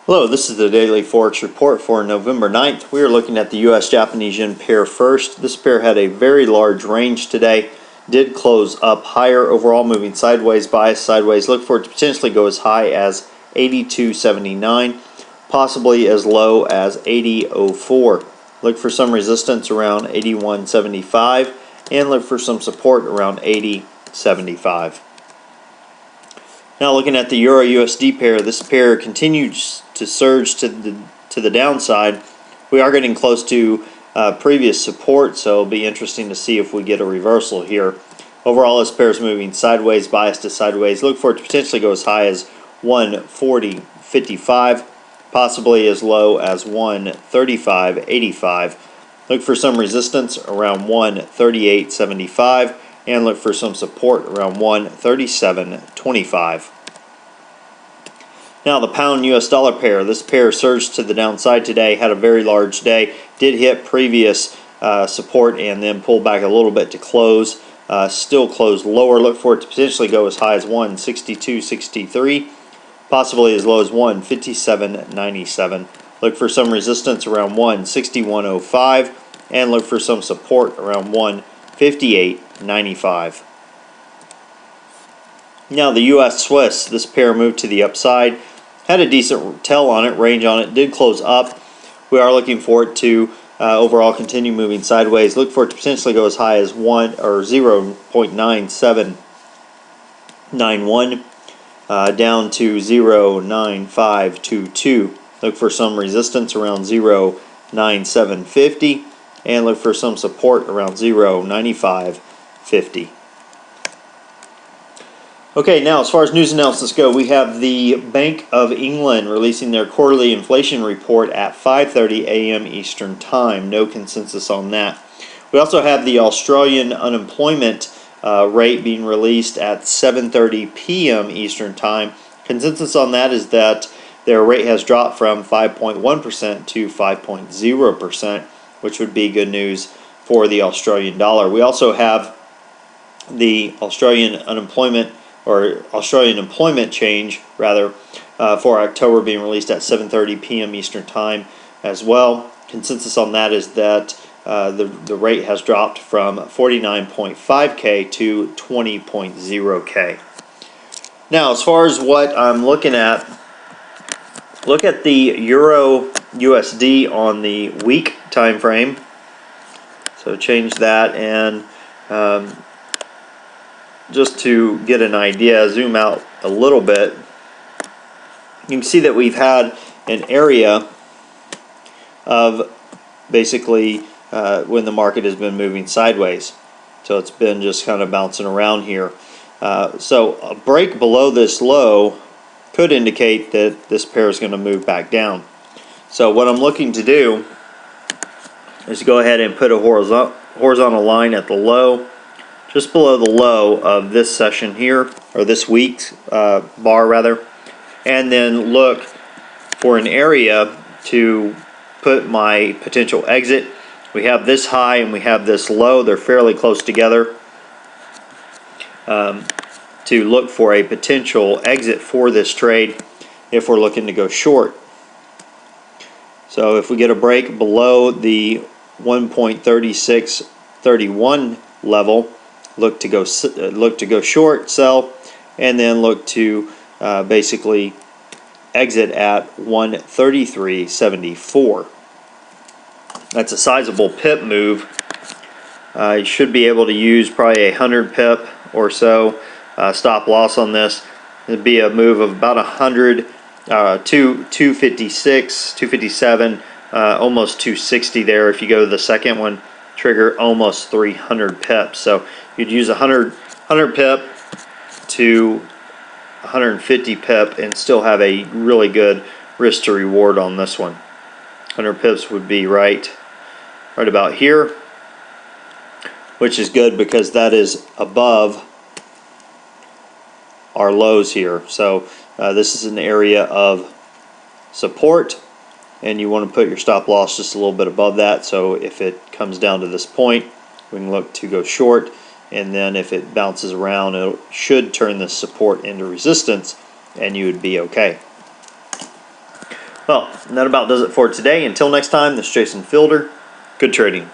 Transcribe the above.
Hello, this is the Daily Forex Report for November 9th. We are looking at the US-Japanese yen pair first. This pair had a very large range today. Did close up higher, overall moving sideways, bias sideways. Look for it to potentially go as high as 82.79, possibly as low as 80.04. Look for some resistance around 81.75 and look for some support around 80.75. Now looking at the Euro USD pair, this pair continues to surge to the downside. We are getting close to previous support, so it'll be interesting to see if we get a reversal here. Overall, this pair is moving sideways, biased to sideways. Look for it to potentially go as high as 140.55, possibly as low as 135.85. Look for some resistance around 138.75. and look for some support around 137.25. Now the pound US dollar pair, this pair surged to the downside today, had a very large day, did hit previous support and then pulled back a little bit to close, still closed lower. Look for it to potentially go as high as 162.63, possibly as low as 157.97. Look for some resistance around 161.05 and look for some support around 158.95. Now the US Swiss, this pair moved to the upside, had a decent tail on it, range on it, did close up. We are looking for it to overall continue moving sideways. Look for it to potentially go as high as 0.9791 down to 0.9522. Look for some resistance around 0.9750 and look for some support around 0.9550. Okay, now as far as news analysis go, we have the Bank of England releasing their quarterly inflation report at 5:30 a.m. Eastern Time. No consensus on that. We also have the Australian unemployment rate being released at 7:30 p.m. Eastern Time. Consensus on that is that their rate has dropped from 5.1% to 5.0%, which would be good news for the Australian dollar. We also have the Australian employment change rather for October being released at 7:30 p.m. Eastern Time as well. Consensus on that is that the rate has dropped from 49.5K to 20.0K. Now, as far as what I'm looking at, look at the Euro USD on the week time frame. So change that and just to get an idea, zoom out a little bit, you can see that we've had an area of basically when the market has been moving sideways. So it's been just kind of bouncing around here. So a break below this low could indicate that this pair is going to move back down. So what I'm looking to do is go ahead and put a horizontal line at the low, just below the low of this session here, or this week's bar rather, and then look for an area to put my potential exit. We have this high and we have this low, they're fairly close together, to look for a potential exit for this trade if we're looking to go short. So if we get a break below the 1.3631 level, look to go short, sell, and then look to basically exit at 133.74. That's a sizable pip move. You should be able to use probably 100 pip or so stop loss on this. It'd be a move of about 100 to 256, 257, almost 260 there. If you go to the second one, trigger almost 300 pips. So you'd use 100 pip to 150 pip and still have a really good risk to reward on this one. 100 pips would be right about here, which is good because that is above our lows here. So this is an area of support and you want to put your stop loss just a little bit above that. So if it comes down to this point, we can look to go short, and then if it bounces around, it should turn this support into resistance and you would be okay. Well, that about does it for today. Until next time, this is Jason Fielder. Good trading.